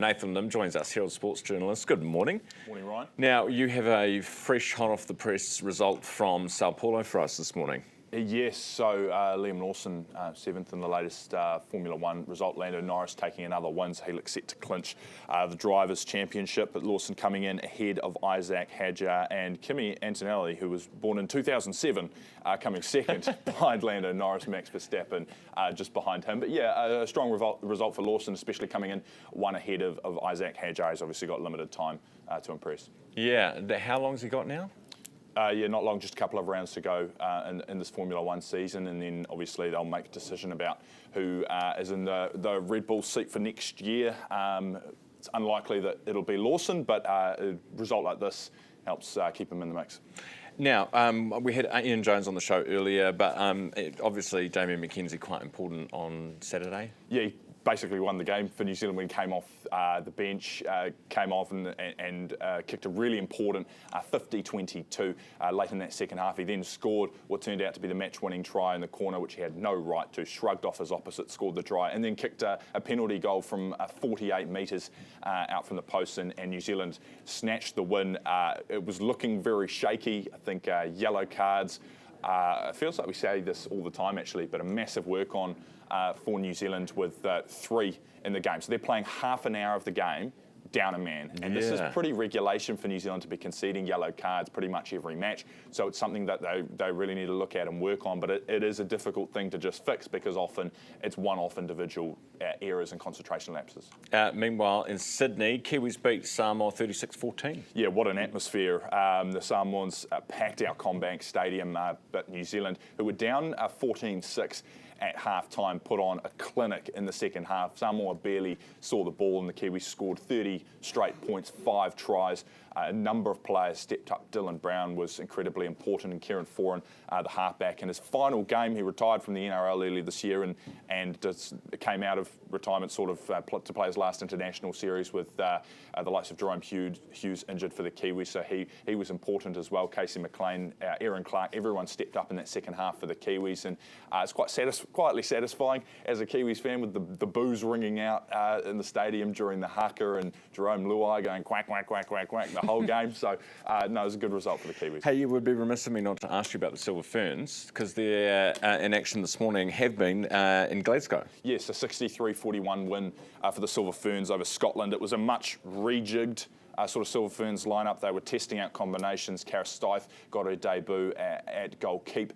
Nathan Limm joins us, Herald sports journalist. Good morning. Morning, Ryan. Now, you have a fresh, hot off the press result from Sao Paulo for us this morning. Yes, so Liam Lawson, seventh in the latest Formula One result. Lando Norris taking another win, so he looks set to clinch the Drivers' Championship. But Lawson coming in ahead of Isaac Hadjar and Kimi Antonelli, who was born in 2007, coming second behind Lando Norris, Max Verstappen just behind him. But yeah, a strong result for Lawson, especially coming in one ahead of Isaac Hadjar. He's obviously got limited time to impress. Yeah, how long has he got now? Not long, just a couple of rounds to go in this Formula One season, and then obviously they'll make a decision about who is in the Red Bull seat for next year. It's unlikely that it'll be Lawson, but a result like this helps keep him in the mix. Now, we had Ian Jones on the show earlier, but obviously Damien McKenzie quite important on Saturday. Yeah, he basically won the game for New Zealand when he came off the bench, came off and kicked a really important 50-22 late in that second half. He then scored what turned out to be the match-winning try in the corner, which he had no right to, shrugged off his opposite, scored the try, and then kicked a penalty goal from 48 metres out from the post, and New Zealand snatched the win. It was looking very shaky. I think yellow cards. It feels like we say this all the time, actually, but a massive work on for New Zealand with 3 in the game. So they're playing half an hour of the game down a man. And this is pretty regulation for New Zealand to be conceding yellow cards pretty much every match. So it's something that they really need to look at and work on. But it is a difficult thing to just fix because often it's one-off individual errors and concentration lapses. Meanwhile, in Sydney, Kiwis beat Samoa 36-14. Yeah, what an atmosphere. The Samoans packed out CommBank Stadium, but New Zealand, who were down 14-6, at half-time, put on a clinic in the second half. Samoa barely saw the ball, and the Kiwis scored 30 straight points, 5 tries. A number of players stepped up. Dylan Brown was incredibly important, and Kieran Foran, the halfback. In his final game, he retired from the NRL earlier this year and just came out of retirement sort of to play his last international series with the likes of Jerome Hughes injured for the Kiwis. So he was important as well. Casey McLean, Aaron Clark, everyone stepped up in that second half for the Kiwis, and it's quietly satisfying as a Kiwis fan with the boos ringing out in the stadium during the haka and Jerome Luai going quack, quack, quack, quack, quack the whole game. So, no, it was a good result for the Kiwis. Hey, it would be remiss of me not to ask you about the Silver Ferns, because they're in action this morning, have been in Glasgow. Yes, a 63-41 win for the Silver Ferns over Scotland. It was a much rejigged sort of Silver Ferns lineup. They were testing out combinations. Cara Stife got her debut at goalkeep,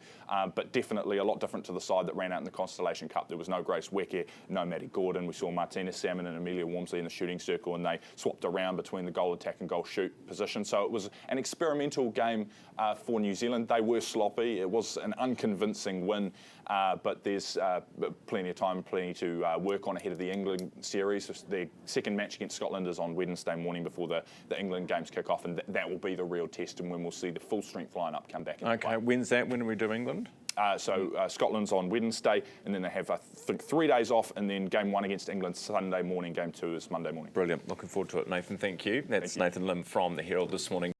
but definitely a lot different to the side that ran out in the Constellation Cup. There was no Grace Weke, no Maddie Gordon. We saw Martina Salmon and Amelia Wormsley in the shooting circle, and they swapped around between the goal attack and goal shoot position. So it was an experimental game for New Zealand. They were sloppy. It was an unconvincing win, but there's plenty of time, plenty to work on ahead of the England series. The second match against Scotland is on Wednesday morning before the England games kick off, and that will be the real test and when we'll see the full strength lineup come back into play. When's that? When do we do England? Scotland's on Wednesday, and then they have, I think, 3 days off, and then game 1 against England Sunday morning, game 2 is Monday morning. Brilliant. Looking forward to it, Nathan. Thank you. That's Nathan Limm from the Herald this morning.